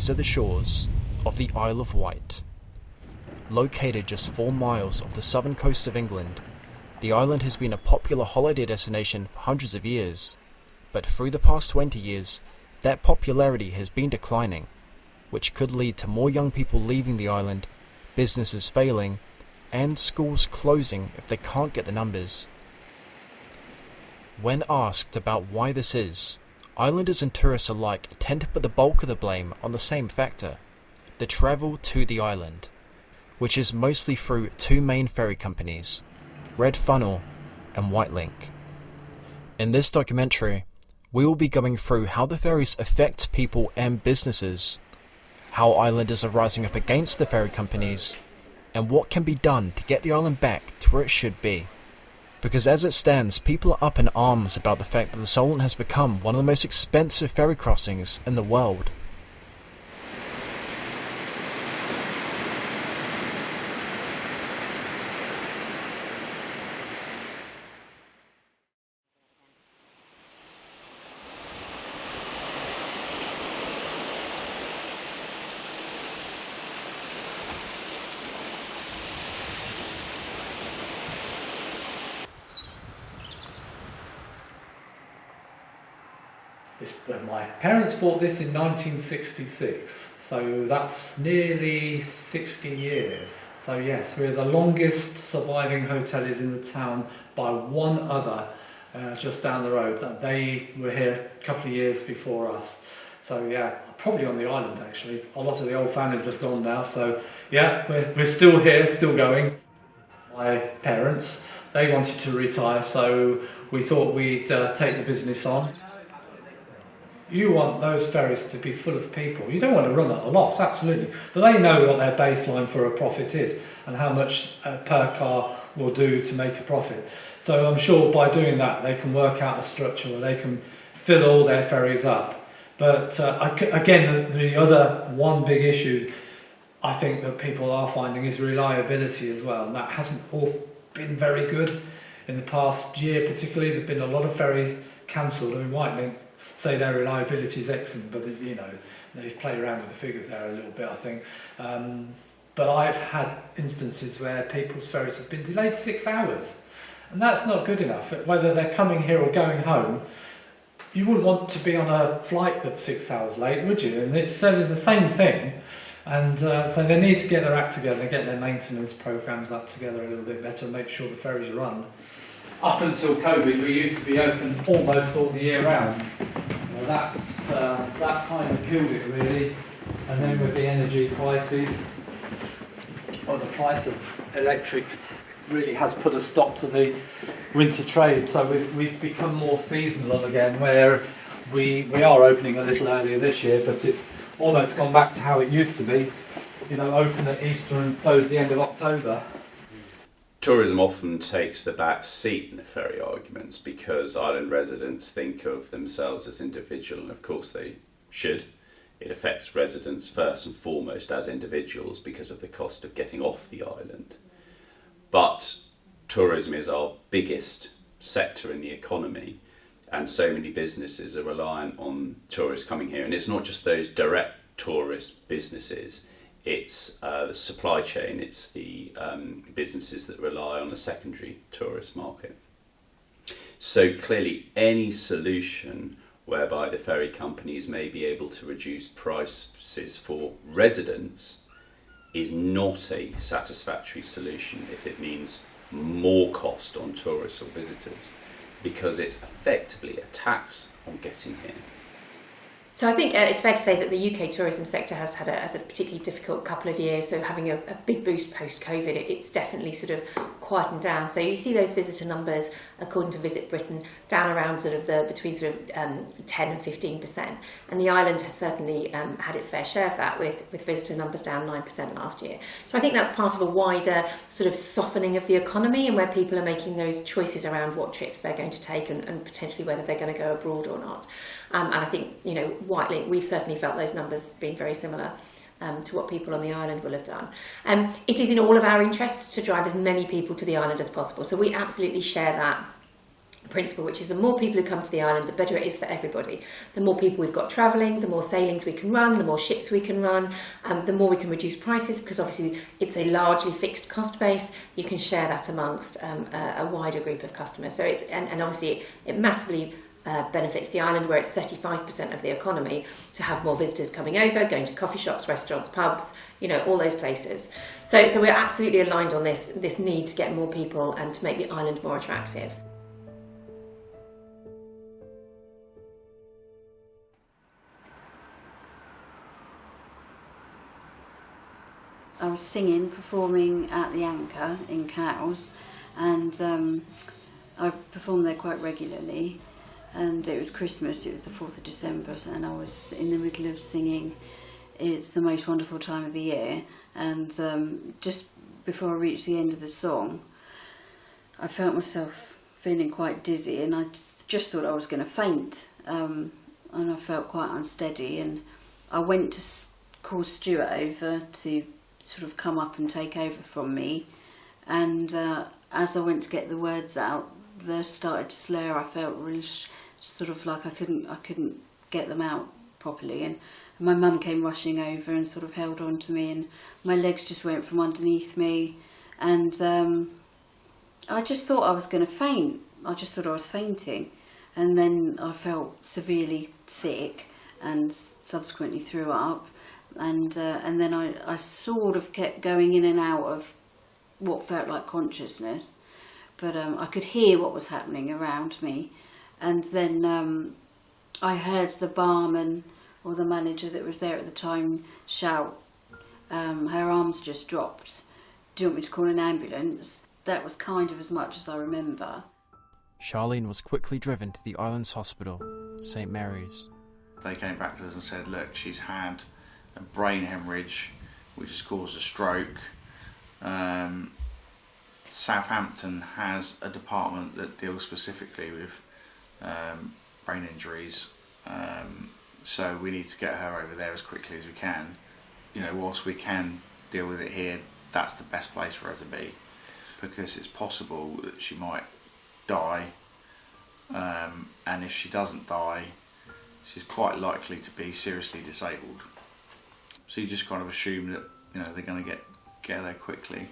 These are the shores of the Isle of Wight. Located just 4 miles off the southern coast of England, the island has been a popular holiday destination for hundreds of years, but through the past 20 years, that popularity has been declining, which could lead to more young people leaving the island, businesses failing, and schools closing if they can't get the numbers. When asked about why this is, islanders and tourists alike tend to put the bulk of the blame on the same factor: the travel to the island, which is mostly through 2 main ferry companies, Red Funnel and White Link. In this documentary, we will be going through how the ferries affect people and businesses, how islanders are rising up against the ferry companies, and what can be done to get the island back to where it should be. Because as it stands, people are up in arms about the fact that the Solent has become one of the most expensive ferry crossings in the world. My parents bought this in 1966, so that's nearly 60 years. So yes, we're the longest surviving hoteliers in the town by one other, just down the road. They were here a couple of years before us. So yeah, probably on the island actually. A lot of the old families have gone now, so yeah, we're still here, still going. My parents, they wanted to retire, so we thought we'd take the business on. You want those ferries to be full of people. You don't want to run at a loss, absolutely. But they know what their baseline for a profit is and how much per car will do to make a profit. So I'm sure by doing that they can work out a structure where they can fill all their ferries up. But again, the other one big issue I think that people are finding is reliability as well. And that hasn't all been very good in the past year particularly. There have been a lot of ferries cancelled. I mean, White Link say their reliability is excellent, but you know, they play around with the figures there a little bit, I think. But I've had instances where people's ferries have been delayed 6 hours, and that's not good enough. Whether they're coming here or going home, you wouldn't want to be on a flight that's 6 hours late, would you? And it's certainly the same thing. And so they need to get their act together and get their maintenance programs up together a little bit better and make sure the ferries run. Up until COVID, we used to be open almost all the year round. Well, that kind of killed it really. And then with the energy crises, well, the price of electric really has put a stop to the winter trade. So we've become more seasonal again, where we are opening a little earlier this year, but it's almost gone back to how it used to be. You know, open at Easter and close the end of October. Tourism often takes the back seat in the ferry arguments because island residents think of themselves as individual, and of course they should. It affects residents first and foremost as individuals because of the cost of getting off the island. But tourism is our biggest sector in the economy, and so many businesses are reliant on tourists coming here. And it's not just those direct tourist businesses. It's the supply chain, it's the businesses that rely on the secondary tourist market. So clearly any solution whereby the ferry companies may be able to reduce prices for residents is not a satisfactory solution if it means more cost on tourists or visitors, because it's effectively a tax on getting here. So I think it's fair to say that the UK tourism sector has had a particularly difficult couple of years. So having a big boost post-COVID, it's definitely sort of quietened down. So you see those visitor numbers, according to Visit Britain, down around sort of between 10 and 15%. And the island has certainly had its fair share of that, with visitor numbers down 9% last year. So I think that's part of a wider sort of softening of the economy, and where people are making those choices around what trips they're going to take and potentially whether they're going to go abroad or not. And I think, you know, White Link, we've certainly felt those numbers being very similar to what people on the island will have done. It is in all of our interests to drive as many people to the island as possible. So we absolutely share that principle, which is the more people who come to the island, the better it is for everybody. The more people we've got travelling, the more sailings we can run, the more ships we can run, the more we can reduce prices, because obviously it's a largely fixed cost base. You can share that amongst a wider group of customers. So and obviously it massively benefits the island, where it's 35% of the economy, to have more visitors coming over, going to coffee shops, restaurants, pubs, all those places. So we're absolutely aligned on this need to get more people and to make the island more attractive. I was performing at the Anchor in Cowes, and I performed there quite regularly. And it was Christmas, it was the 4th of December, and I was in the middle of singing It's the Most Wonderful Time of the Year, and just before I reached the end of the song, I felt myself feeling quite dizzy, and I just thought I was going to faint, and I felt quite unsteady, and I went to call Stuart over to sort of come up and take over from me, and as I went to get the words out, they started to slur. I felt really sort of like I couldn't get them out properly, and my mum came rushing over and sort of held on to me, and my legs just went from underneath me, and I just thought I was going to faint. I just thought I was fainting, and then I felt severely sick and subsequently threw up, and then I sort of kept going in and out of what felt like consciousness, but I could hear what was happening around me. And then I heard the barman or the manager that was there at the time shout, her arms just dropped. Do you want me to call an ambulance? That was kind of as much as I remember. Charlene was quickly driven to the island's hospital, St Mary's. They came back to us and said, look, she's had a brain hemorrhage, which has caused a stroke. Southampton has a department that deals specifically with brain injuries, so we need to get her over there as quickly as we can. Whilst we can deal with it here, that's the best place for her to be, because it's possible that she might die, and if she doesn't die, she's quite likely to be seriously disabled. So you just kind of assume that they're going to get there quickly.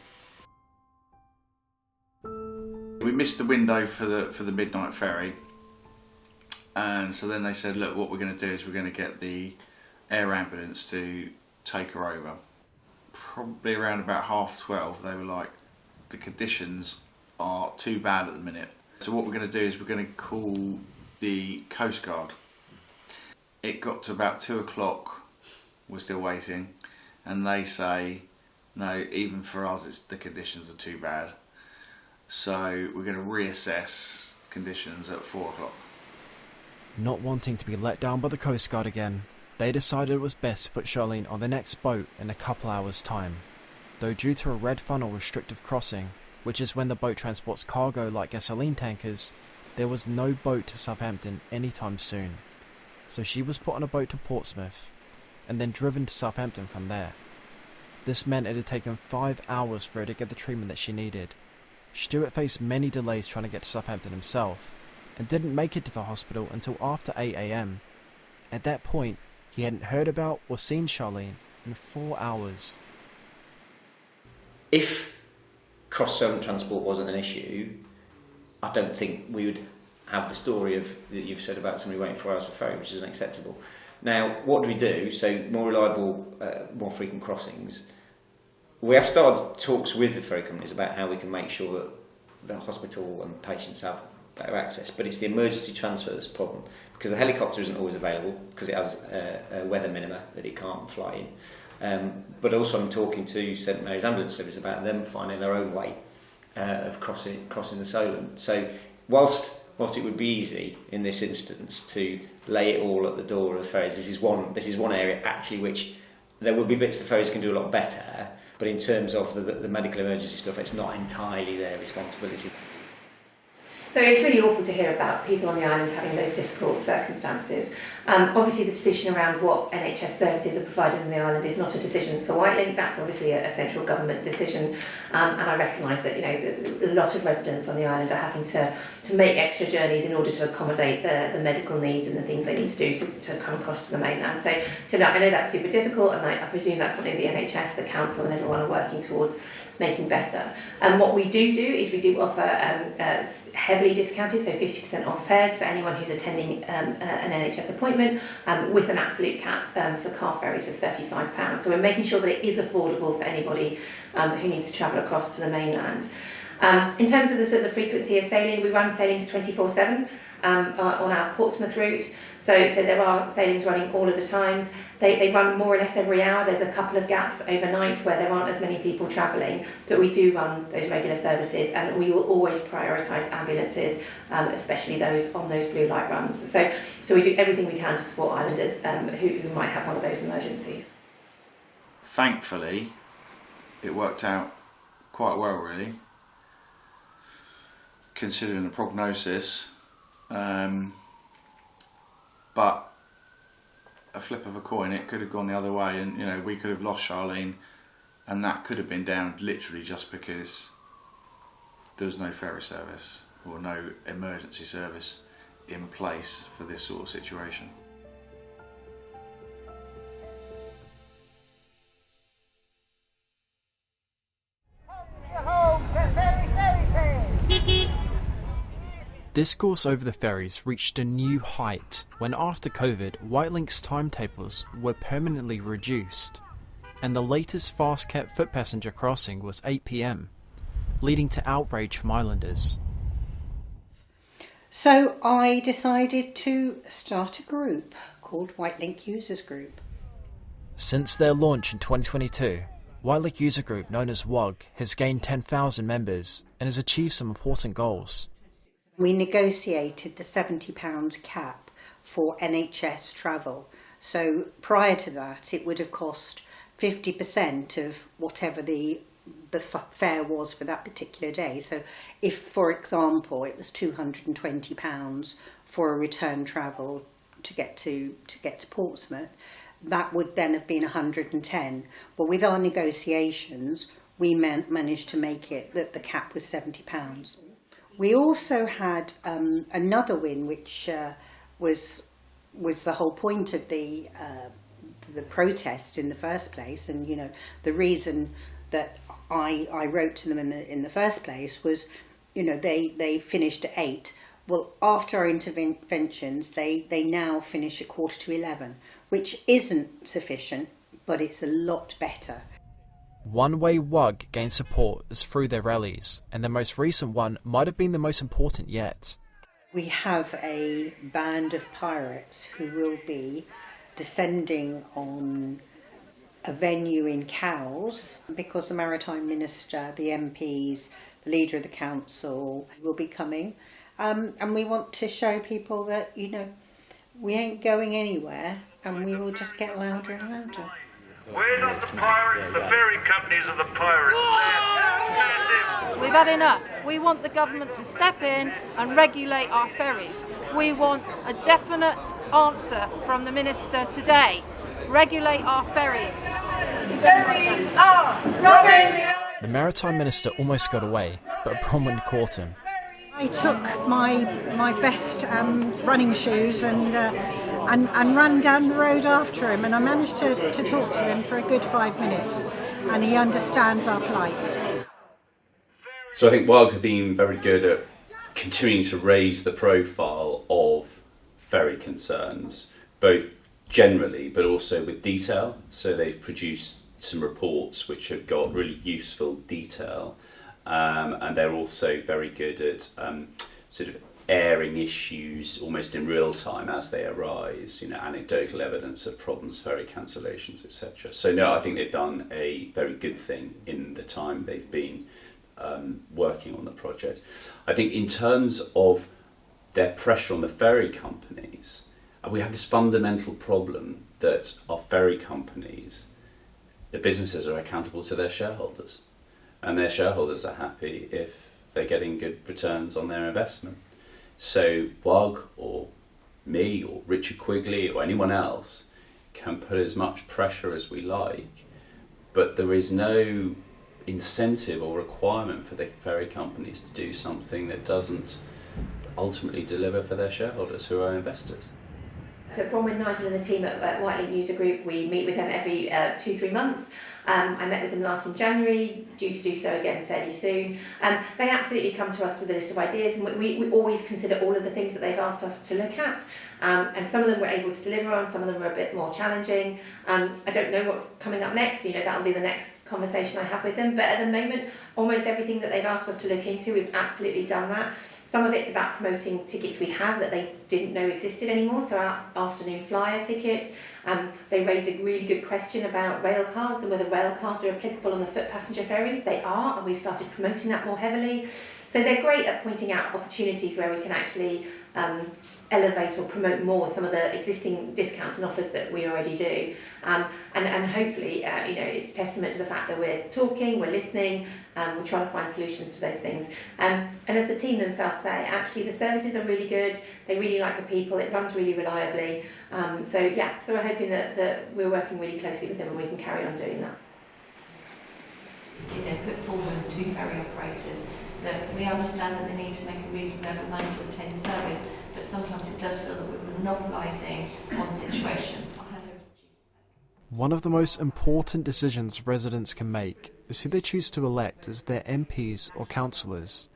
We missed the window for the midnight ferry, and so then they said, look, what we're going to do is we're going to get the air ambulance to take her over. Probably around about 12:30 they were like, the conditions are too bad at the minute, so what we're going to do is we're going to call the Coast Guard. It got to about 2 o'clock, we're still waiting, and they say, no, even for us the conditions are too bad. So we're going to reassess conditions at 4 o'clock. Not wanting to be let down by the Coast Guard again, they decided it was best to put Charlene on the next boat in a couple hours' time. Though due to a red funnel restrictive crossing, which is when the boat transports cargo like gasoline tankers, there was no boat to Southampton anytime soon. So she was put on a boat to Portsmouth, and then driven to Southampton from there. This meant it had taken 5 hours for her to get the treatment that she needed. Stuart faced many delays trying to get to Southampton himself, and didn't make it to the hospital until after 8 AM. At that point, he hadn't heard about or seen Charlene in 4 hours. If cross-Solent transport wasn't an issue, I don't think we would have the story that you've said about somebody waiting 4 hours for ferry, which is unacceptable. Now, what do? So more reliable, more frequent crossings. We have started talks with the ferry companies about how we can make sure that the hospital and patients have better access, but it's the emergency transfer that's the problem, because the helicopter isn't always available because it has a weather minima that it can't fly in. But also I'm talking to St Mary's Ambulance Service about them finding their own way of crossing the Solent. So whilst it would be easy in this instance to lay it all at the door of the ferries, this is one area actually which there will be bits the ferries can do a lot better, but in terms of the medical emergency stuff, it's not entirely their responsibility. So it's really awful to hear about people on the island having those difficult circumstances. Obviously the decision around what NHS services are provided on the island is not a decision for Whitelink, that's obviously a central government decision, and I recognise that a lot of residents on the island are having to make extra journeys in order to accommodate the medical needs and the things they need to do to come across to the mainland. So no, I know that's super difficult, and I presume that's something the NHS, the council and everyone are working towards making better. And what we do is we do offer heavily discounted, so 50% off fares for anyone who's attending an NHS appointment, with an absolute cap for car ferries of £35. So we're making sure that it is affordable for anybody who needs to travel across to the mainland. In terms of the frequency of sailing, we run sailings 24/7 on our Portsmouth route. So there are sailings running all of the times. They run more or less every hour. There's a couple of gaps overnight where there aren't as many people travelling, but we do run those regular services, and we will always prioritise ambulances, especially those on those blue light runs. So we do everything we can to support islanders who might have one of those emergencies. Thankfully, it worked out quite well, really, considering the prognosis. But a flip of a coin, it could have gone the other way, and we could have lost Charlene, and that could have been down literally just because there was no ferry service or no emergency service in place for this sort of situation. Discourse over the ferries reached a new height when after COVID, Whitelink's timetables were permanently reduced, and the latest fast-kept foot passenger crossing was 8 p.m, leading to outrage from islanders. So I decided to start a group called Whitelink Users Group. Since their launch in 2022, Whitelink User Group, known as WUG, has gained 10,000 members and has achieved some important goals. We negotiated the £70 cap for NHS travel. So prior to that, it would have cost 50% of whatever the fare was for that particular day. So if, for example, it was £220 for a return travel to get to Portsmouth, that would then have been 110. But with our negotiations, we managed to make it that the cap was £70. We also had another win, which was the whole point of the protest in the first place, and the reason that I wrote to them in the first place was, they finished at 8. Well, after our interventions, they now finish at 11:15, which isn't sufficient, but it's a lot better. One way WUG gained support is through their rallies, and the most recent one might have been the most important yet. We have a band of pirates who will be descending on a venue in Cowes, because the Maritime Minister, the MPs, the Leader of the Council will be coming. And we want to show people that, we ain't going anywhere, and we will just get louder and louder. We're not the pirates, the ferry companies are the pirates. We've had enough. We want the government to step in and regulate our ferries. We want a definite answer from the Minister today. Regulate our ferries. Ferries are robbing the island. The Maritime Minister almost got away, but Bronwyn caught him. I took my best running shoes and ran down the road after him, and I managed to talk to him for a good 5 minutes, and he understands our plight. So I think WUG have been very good at continuing to raise the profile of ferry concerns, both generally but also with detail. So they've produced some reports which have got really useful detail, and they're also very good at sort of airing issues almost in real time as they arise, anecdotal evidence of problems, ferry cancellations, etc. So no, I think they've done a very good thing in the time they've been working on the project. I think in terms of their pressure on the ferry companies, we have this fundamental problem that our ferry companies, the businesses, are accountable to their shareholders, and their shareholders are happy if they're getting good returns on their investment. So WUG or me or Richard Quigley or anyone else can put as much pressure as we like, but there is no incentive or requirement for the ferry companies to do something that doesn't ultimately deliver for their shareholders who are investors. So Bronwyn, Nigel and the team at Whitelink User Group, we meet with them every 2-3 months. I met with them last in January, due to do so again fairly soon. They absolutely come to us with a list of ideas, and we always consider all of the things that they've asked us to look at. And some of them we're able to deliver on, some of them are a bit more challenging. I don't know what's coming up next, that'll be the next conversation I have with them. But at the moment, almost everything that they've asked us to look into, we've absolutely done that. Some of it's about promoting tickets we have that they didn't know existed anymore, so our afternoon flyer ticket. They raised a really good question about rail cards and whether rail cards are applicable on the foot passenger ferry. They are, and we started promoting that more heavily. So they're great at pointing out opportunities where we can actually elevate or promote more some of the existing discounts and offers that we already do. And hopefully, it's testament to the fact that we're talking, we're listening, we're trying to find solutions to those things. And as the team themselves say, actually the services are really good, they really like the people, it runs really reliably. So we're hoping that we're working really closely with them and we can carry on doing that. Put forward to ferry operators that we understand that they need to make a reasonable level of money to obtain the service, but sometimes it does feel that we're monopolising on situations. One of the most important decisions residents can make is who they choose to elect as their MPs or councillors.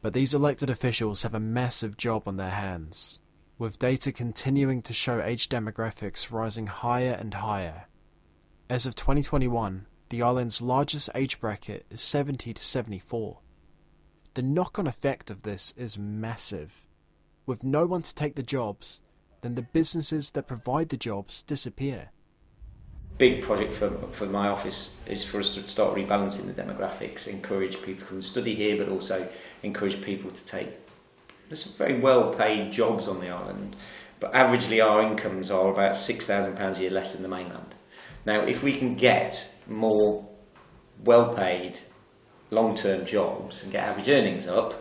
But these elected officials have a massive job on their hands, with data continuing to show age demographics rising higher and higher. As of 2021, the island's largest age bracket is 70 to 74. The knock-on effect of this is massive. With no one to take the jobs, then the businesses that provide the jobs disappear. Big project for my office is for us to start rebalancing the demographics, encourage people to come and study here, but also encourage people to take some very well-paid jobs on the island. But averagely our incomes are about £6,000 a year less than the mainland. Now, if we can get more well-paid long-term jobs and get average earnings up,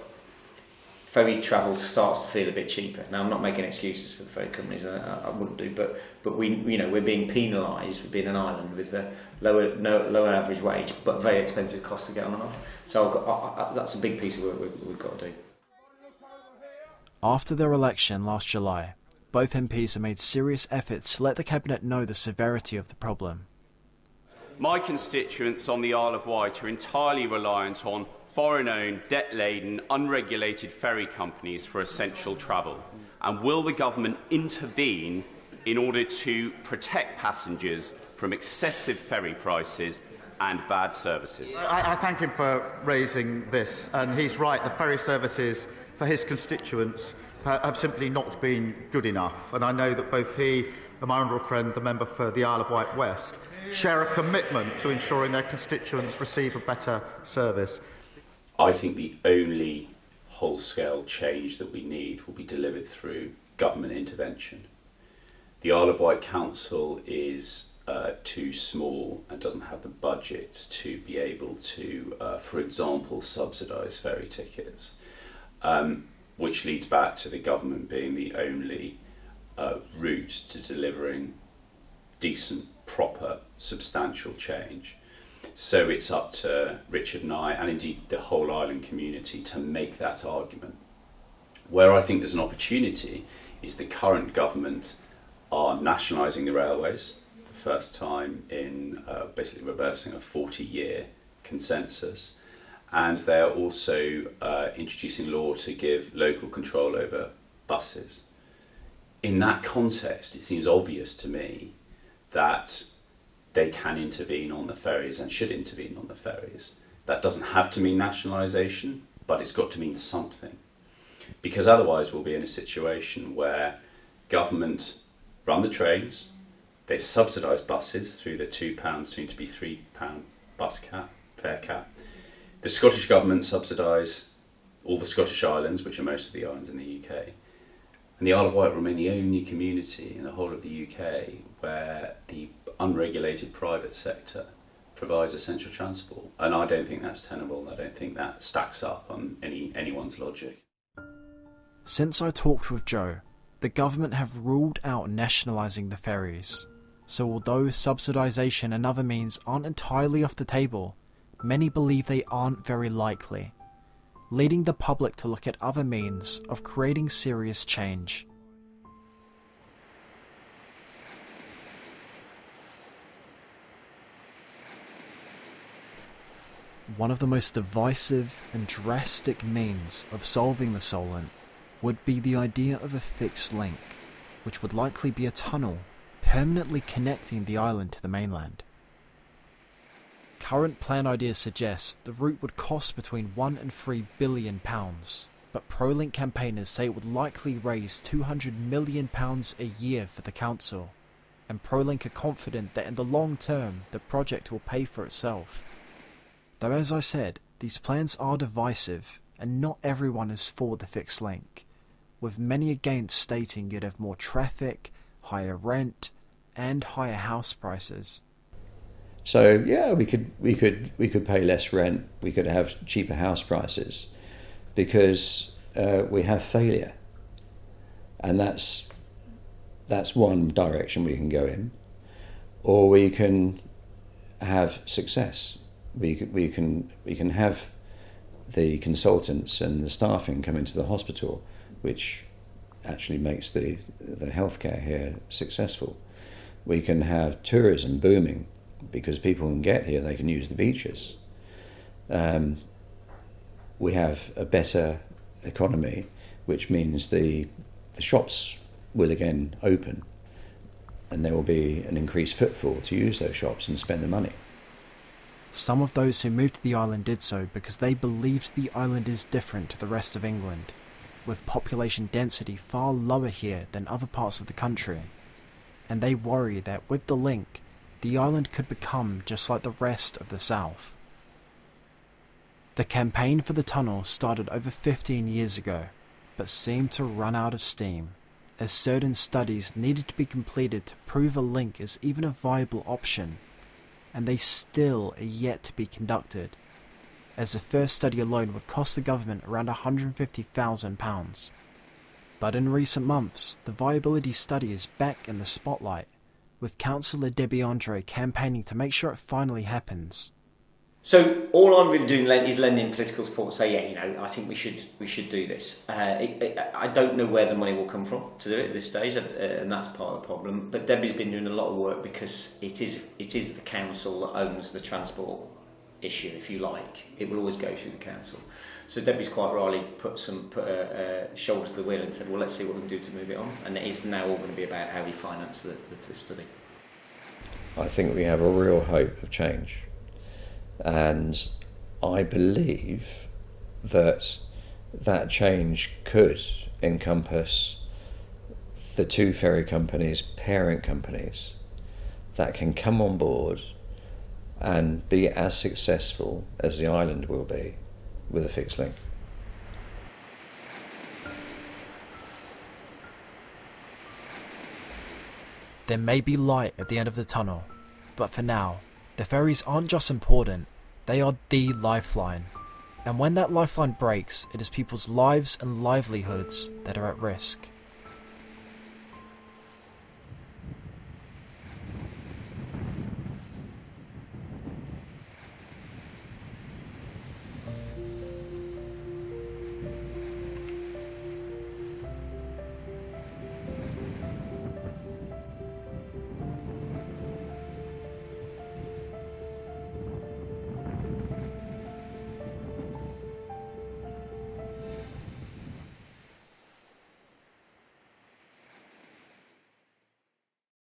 ferry travel starts to feel a bit cheaper. Now, I'm not making excuses for the ferry companies, I wouldn't do, but we're being penalised for being an island with a lower average wage, but very expensive cost to get on and off. So that's a big piece of work we've got to do. After their election last July, both MPs have made serious efforts to let the Cabinet know the severity of the problem. My constituents on the Isle of Wight are entirely reliant on foreign-owned, debt-laden, unregulated ferry companies for essential travel. And will the government intervene in order to protect passengers from excessive ferry prices and bad services? I thank him for raising this, and he's right. The ferry services for his constituents have simply not been good enough. And I know that both he and my honourable friend, the member for the Isle of Wight West, share a commitment to ensuring their constituents receive a better service. I think the only whole-scale change that we need will be delivered through government intervention. The Isle of Wight Council is too small and doesn't have the budget to be able to, for example, subsidise ferry tickets, which leads back to the government being the only route to delivering decent, proper, substantial change. So it's up to Richard and I, and indeed the whole island community, to make that argument. Where I think there's an opportunity is the current government are nationalising the railways, the first time in basically reversing a 40-year consensus, and they are also introducing law to give local control over buses. In that context, it seems obvious to me that they can intervene on the ferries and should intervene on the ferries. That doesn't have to mean nationalisation, but it's got to mean something. Because otherwise we'll be in a situation where government run the trains, they subsidise buses through the £2, soon to be £3 bus cap, fare cap. The Scottish government subsidise all the Scottish islands, which are most of the islands in the UK. And the Isle of Wight remain the only community in the whole of the UK where the unregulated private sector provides essential transport. And I don't think that's tenable. I don't think that stacks up on anyone's logic. Since I talked with Joe, the government have ruled out nationalising the ferries. So although subsidisation and other means aren't entirely off the table, many believe they aren't very likely, leading the public to look at other means of creating serious change. One of the most divisive and drastic means of solving the Solent would be the idea of a fixed link, which would likely be a tunnel permanently connecting the island to the mainland. Current plan ideas suggest the route would cost between £1 and £3 billion, but pro-link campaigners say it would likely raise £200 million a year for the council, and pro-link are confident that in the long term the project will pay for itself. Though as I said, these plans are divisive, and not everyone is for the fixed link, with many against stating you'd have more traffic, higher rent, and higher house prices. So yeah, we could pay less rent. We could have cheaper house prices, because we have failure, and that's one direction we can go in, or we can have success. We can have the consultants and the staffing come into the hospital, which actually makes the healthcare here successful. We can have tourism booming, because people can get here, they can use the beaches. We have a better economy, which means the shops will again open, and there will be an increased footfall to use those shops and spend the money. Some of those who moved to the island did so because they believed the island is different to the rest of England, with population density far lower here than other parts of the country, and they worry that with the link, the island could become just like the rest of the south. The campaign for the tunnel started over 15 years ago, but seemed to run out of steam, as certain studies needed to be completed to prove a link is even a viable option, and they still are yet to be conducted, as the first study alone would cost the government around £150,000. But in recent months, the viability study is back in the spotlight, with Councillor Debbie Andre campaigning to make sure it finally happens. So all I'm really doing is lending political support. Say, I think we should do this. I don't know where the money will come from to do it at this stage, and that's part of the problem. But Debbie's been doing a lot of work, because it is the council that owns the transport issue, if you like. It will always go through the council. So Debbie's quite rightly put a shoulder to the wheel and said, well, let's see what we can do to move it on. And it is now all going to be about how we finance the study. I think we have a real hope of change. And I believe that change could encompass the two ferry companies, parent companies, that can come on board and be as successful as the island will be with a fixed link. There may be light at the end of the tunnel, but for now, the ferries aren't just important, they are the lifeline. And when that lifeline breaks, it is people's lives and livelihoods that are at risk.